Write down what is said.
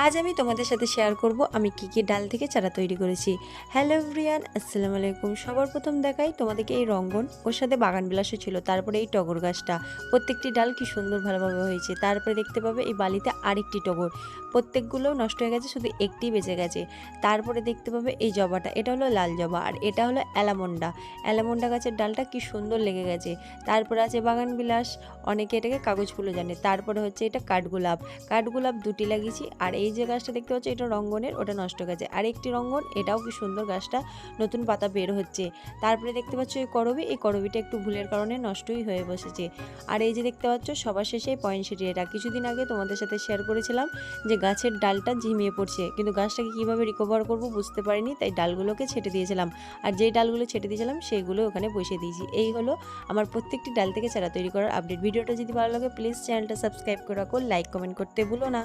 আজ আমি তোমাদের সাথে শেয়ার করব আমি কি ডাল থেকে চারা তৈরি করেছি। হ্যালো এভরিওয়ান, আসসালামু আলাইকুম। সবার প্রথম দেখাই তোমাদেরকে এই রঙ্গন, ওর সাথে বাগান বিলাসও ছিল। তারপরে এই টগর গাছটা, প্রত্যেকটি ডাল কি সুন্দর ভালোভাবে হয়েছে। তারপরে দেখতে পাবে এই বালিতে আরেকটি টগর, প্রত্যেকগুলো নষ্ট হয়ে গেছে, শুধু একটি বেঁচে গেছে। তারপরে দেখতে পাবে এই জবাটা, এটা হলো লাল জবা, আর এটা হলো অ্যালামন্ডা। অ্যালামন্ডা গাছের ডালটা কি সুন্দর লেগে গেছে। তারপরে আছে বাগান বিলাস, অনেকে এটাকে কাগজ ফুলও জানে। তারপরে হচ্ছে এটা কাঠগোলাপ, কাঠগোলাপ দুটি লাগিয়েছি। আর এই যে গাছটা দেখতে পাচ্ছ এটা রঙ্গনের, ওটা নষ্ট গেছে। আর একটি রঙ্গন, এটাও কি সুন্দর, গাছটা নতুন পাতা বের হচ্ছে। তারপরে দেখতে পাচ্ছ এই করবি, এই করবিটা একটু ভুলের কারণে নষ্টই হয়ে বসেছে। আর এই যে দেখতে পাচ্ছ সবার শেষে পয়েন্টসিটি, এটা কিছুদিন আগে তোমাদের সাথে শেয়ার করেছিলাম যে গাছের ডালটা ঝিমিয়ে পড়ছে, কিন্তু গাছটাকে কীভাবে রিকভার করব বুঝতে পারিনি, তাই ডালগুলোকে ছেটে দিয়েছিলাম। আর যেই ডালগুলো ছেটে দিয়েছিলাম সেইগুলো ওখানে বসিয়ে দিয়েছি। এই হলো আমার প্রত্যেকটি ডাল থেকে চারা তৈরি করার আপডেট। ভিডিওটা যদি ভালো লাগে প্লিজ চ্যানেলটা সাবস্ক্রাইব করে রাখো, লাইক কমেন্ট করতে ভুলো না।